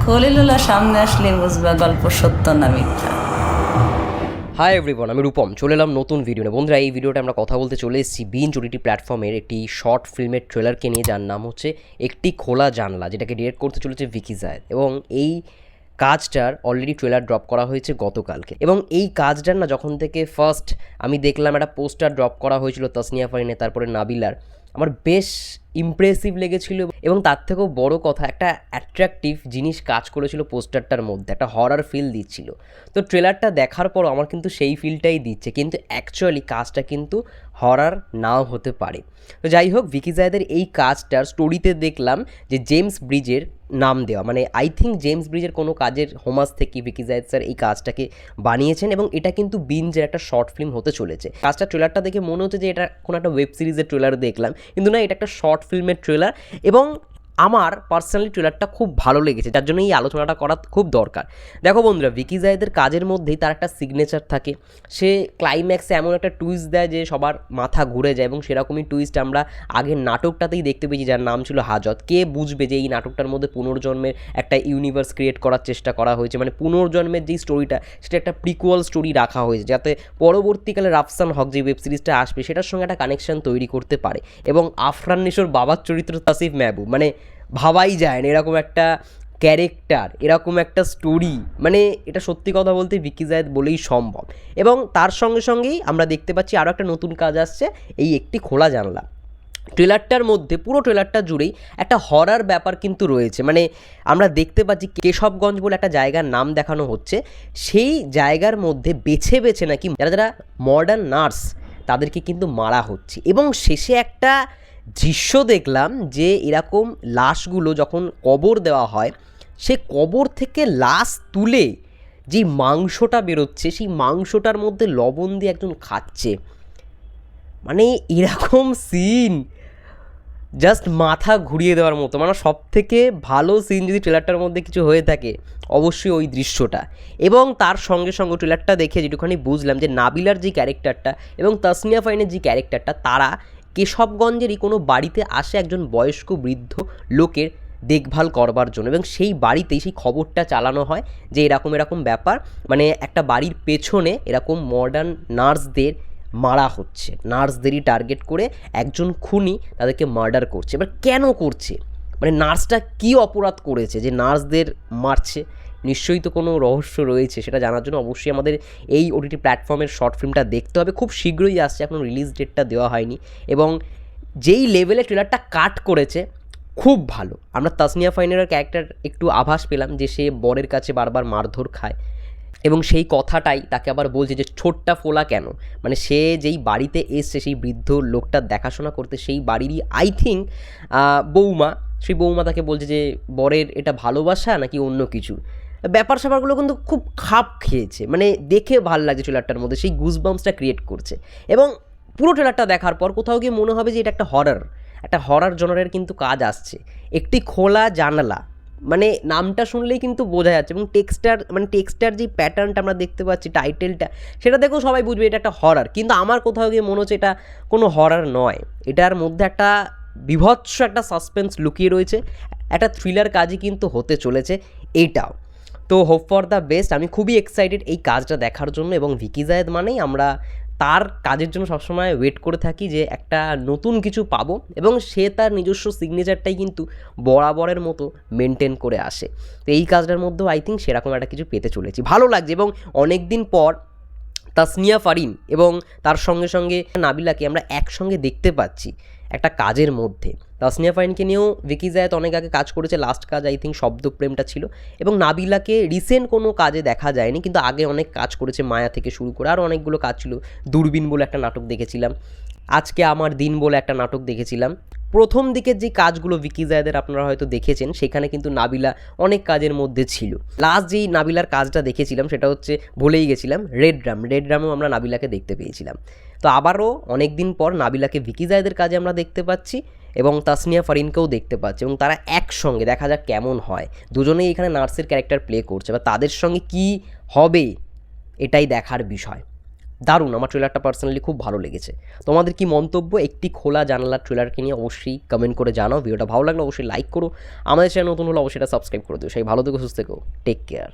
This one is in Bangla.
খলিলুল্লাহ সামনে আসলে বুঝবা গল্প সত্য না মিথ্যা। হাই এভরিওয়ান, আমি রূপম চলে এলাম নতুন ভিডিও নিয়ে। বন্ধুরা, এই ভিডিওটা আমরা কথা বলতে চলে এসেছি বিঞ্জ ওটিটি প্ল্যাটফর্মের একটি শর্ট ফিল্মের ট্রেলারকে নিয়ে, যার নাম হচ্ছে একটি খোলা জানলা, যেটাকে ডিরেক্ট করতে চলেছে ভিকি জায়েদ। এবং এই কাজটার অলরেডি ট্রেলার ড্রপ করা হয়েছে গতকালকে। এবং এই কাজটার না যখন থেকে ফার্স্ট আমি দেখলাম একটা পোস্টার ড্রপ করা হয়েছিল তাসনিয়া ফারিনের, তারপরে নাবিলার, আমার বেশ ইমপ্রেসিভ লেগেছিল। এবং তার থেকেও বড় কথা, একটা অ্যাট্রাকটিভ জিনিস কাজ করেছিল পোস্টারটার মধ্যে, একটা হরার ফিল দিচ্ছিল। তো ট্রেলারটা দেখার পর আমার কিন্তু সেই ফিলটাই দিচ্ছে, কিন্তু অ্যাকচুয়ালি কাজটা কিন্তু হরার নাও হতে পারে। তো যাই হোক, ভিকি জায়েদের এই কাজটার স্টোরিতে দেখলাম যে জেমস ব্রিজের নাম দেওয়া, মানে আই থিঙ্ক জেমস ব্রিজের কোনো কাজের হোমাস থেকে ভিকি জায়েদ স্যার এই কাজটাকে বানিয়েছেন। এবং এটা কিন্তু বিঞ্জের একটা শর্ট ফিল্ম হতে চলেছে। কাজটা ট্রেলারটা দেখে মনে হচ্ছে যে এটা কোনো একটা ওয়েব সিরিজের ট্রেলার দেখলাম, কিন্তু না, এটা একটা শর্ট ফিল্মের ট্রেলার। এবং আমার পার্সোনালি ট্রেলারটা খুব ভালো লেগেছে, যার জন্য এই আলোচনাটা করা খুব দরকার। দেখো বন্ধুরা, ভিকি জায়েদের কাজের মধ্যেই তার একটা সিগনেচার থাকে। সে ক্লাইম্যাক্সে এমন একটা টুইস্ট দেয় যে সবার মাথা ঘুরে যায়, এবং সেরকমই টুইস্ট আমরা আগের নাটকটাতেই দেখতে পেয়েছি, যার নাম ছিল হাজত। কে বুঝবে যে এই নাটকটার মধ্যে পুনর্জন্মের একটা ইউনিভার্স ক্রিয়েট করার চেষ্টা করা হয়েছে, মানে পুনর্জন্মের যেই স্টোরিটা সেটা একটা প্রিকুয়াল স্টোরি রাখা হয়েছে, যাতে পরবর্তীকালে রাফসান হক যে ওয়েব সিরিজটা আসবে সেটার সঙ্গে একটা কানেকশন তৈরি করতে পারে। এবং আফরান নিশোর বাবার চরিত্র তাসিফ মেহবুব, মানে ভাবাই যায় না এরকম একটা ক্যারেক্টার, এরকম একটা স্টোরি, মানে এটা সত্যি কথা বলতে ভিকি জায়েদ বলেই সম্ভব। এবং তার সঙ্গে সঙ্গেই আমরা দেখতে পাচ্ছি আরও একটা নতুন কাজ আসছে, এই একটি খোলা জানলা। ট্রেলারটার মধ্যে, পুরো ট্রেলারটা জুড়েই একটা হরার ব্যাপার কিন্তু রয়েছে। মানে আমরা দেখতে পাচ্ছি কেশবগঞ্জ বলে একটা জায়গার নাম দেখানো হচ্ছে, সেই জায়গার মধ্যে বেছে বেছে নাকি যারা যারা মডার্ন নার্স তাদেরকে কিন্তু মারা হচ্ছে। এবং শেষে একটা দৃশ্য দেখলাম যে এরকম লাশগুলো যখন কবর দেওয়া হয়, সে কবর থেকে লাশ তুলে যেই মাংসটা বেরোচ্ছে, সেই মাংসটার মধ্যে লবণ দিয়ে একজন খাচ্ছে। মানে এরকম সিন জাস্ট মাথা ঘুরিয়ে দেওয়ার মতো। মানে সব থেকে ভালো সিন যদি ট্রেলারটার মধ্যে কিছু হয়ে থাকে, অবশ্যই ওই দৃশ্যটা। এবং তার সঙ্গে সঙ্গে ট্রেলারটা দেখে যেটুখানি বুঝলাম যে নাবিলার যে ক্যারেক্টারটা এবং তাসনিয়া ফারিনের যে ক্যারেক্টারটা, তারা কেশবগঞ্জেরই কোনো বাড়িতে আসে একজন বয়স্ক বৃদ্ধ লোকের দেখভাল করবার জন্য। এবং সেই বাড়িতেই সেই খবরটা চালানো হয় যে এরকম এরকম ব্যাপার, মানে একটা বাড়ির পেছনে এরকম মডার্ন নার্সদের মারা হচ্ছে, নার্সদেরই টার্গেট করে একজন খুনি তাদেরকে মার্ডার করছে। এবার কেন করছে, মানে নার্সটা কী অপরাধ করেছে যে নার্সদের মারছে? নিশ্চয়ই তো কোনো রহস্য রয়েছে, সেটা জানার জন্য অবশ্যই আমাদের এই ওটিটি প্ল্যাটফর্মের শর্ট ফিল্মটা দেখতে হবে। খুব শীঘ্রই আসছে, এখনও রিলিজ ডেটটা দেওয়া হয়নি। এবং যেই লেভেলে ট্রেলারটা কাট করেছে, খুব ভালো। আমরা তাসনিয়া ফারিনের ক্যারেক্টার একটু আভাস পেলাম যে সে বরের কাছে বারবার মারধর খায়, এবং সেই কথাটাই তাকে আবার বলছে যে ছোট্টা ফোলা কেন, মানে সে যেই বাড়িতে এসছে সেই বৃদ্ধ লোকটার দেখাশোনা করতে, সেই বাড়িরই আই থিঙ্ক বৌমা, সেই বৌমা তাকে বলছে যে বরের এটা ভালোবাসা নাকি অন্য কিছু। ব্যাপার স্যাপারগুলো কিন্তু খুব খাপ খেয়েছে, মানে দেখে ভাল লাগছে ট্রেলারটার মধ্যে, সেই গুজবাম্পসটা ক্রিয়েট করছে। এবং পুরো ট্রেলারটা দেখার পর কোথাও গিয়ে মনে হবে যে এটা একটা হরার জনারের কিন্তু কাজ আসছে। একটি খোলা জানালা, মানে নামটা শুনলেই কিন্তু বোঝা যাচ্ছে। এবং টেক্সটার যে প্যাটার্নটা আমরা দেখতে পাচ্ছি, টাইটেলটা, সেটা দেখেও সবাই বুঝবে এটা একটা হরার। কিন্তু আমার কোথাও গিয়ে মনে হচ্ছে এটা কোনো হরার নয়, এটার মধ্যে একটা বীভৎস একটা সাসপেন্স লুকিয়ে রয়েছে, একটা থ্রিলার কাজই কিন্তু হতে চলেছে এইটাও। তো হোপ ফর দ্য বেস্ট। আমি খুবই এক্সাইটেড এই কাজটা দেখার জন্য। এবং ভিকি জায়েদ মানেই আমরা তার কাজের জন্য সবসময় ওয়েট করে থাকি যে একটা নতুন কিছু পাবো, এবং সে তার নিজস্ব সিগনেচারটাই কিন্তু বরাবরের মতো মেনটেন করে আসে। তো এই কাজটার মধ্যেও আই থিঙ্ক সেরকম একটা কিছু পেতে চলেছি, ভালো লাগছে। এবং অনেক দিন পর তাসনিয়া ফারিন এবং তার সঙ্গে সঙ্গে নাবিলাকে আমরা একসঙ্গে দেখতে পাচ্ছি একটা কাজের মধ্যে। তাসনিয়া ফারিনকে নিয়েও ভিকি জায়েদ অনেক আগে কাজ করেছে, লাস্ট কাজ আই থিঙ্ক শব্দপ্রেমটা ছিল। এবং নাবিলাকে রিসেন্ট কোনো কাজে দেখা যায়নি, কিন্তু আগে অনেক কাজ করেছে, মায়া থেকে শুরু করে আরও অনেকগুলো কাজ ছিল। দূরবীন বলে একটা নাটক দেখেছিলাম, আজকে আমার দিন বলে একটা নাটক দেখেছিলাম। প্রথম দিকের যে কাজগুলো ভিকি জায়েদের আপনারা হয়তো দেখেছেন, সেখানে কিন্তু নাবিলা অনেক কাজের মধ্যে ছিল। লাস্ট যেই নাবিলার কাজটা দেখেছিলাম সেটা হচ্ছে, ভুলেই গেছিলাম, রেড ড্রামেও আমরা নাবিলাকে দেখতে পেয়েছিলাম। তো আবারও অনেক দিন পর নাবিলাকে ভিকি জায়েদের কাজে আমরা দেখতে পাচ্ছি, এবং তাসনিয়া ফারিনকেও দেখতে পাচ্ছি। এবং তারা একসঙ্গে, দেখা যাক কেমন হয়। দুজনেই এখানে নার্সের ক্যারেক্টার প্লে করছে, বা তাদের সঙ্গে কি হবে এটাই দেখার বিষয়। দারুণ, আমার ট্রেলারটা পার্সোনালি খুব ভালো লেগেছে। তোমাদের কি মন্তব্য একটি খোলা জানালার ট্রেলারকে নিয়ে অবশ্যই কমেন্ট করে জানাও। ভিডিওটা ভালো লাগলে অবশ্যই লাইক করো, আমাদের চ্যানেল নতুন হলে অবশ্যই এটা সাবস্ক্রাইব করে দিও। সেই ভালো থেকো, সুস্থ থেকো, টেক কেয়ার।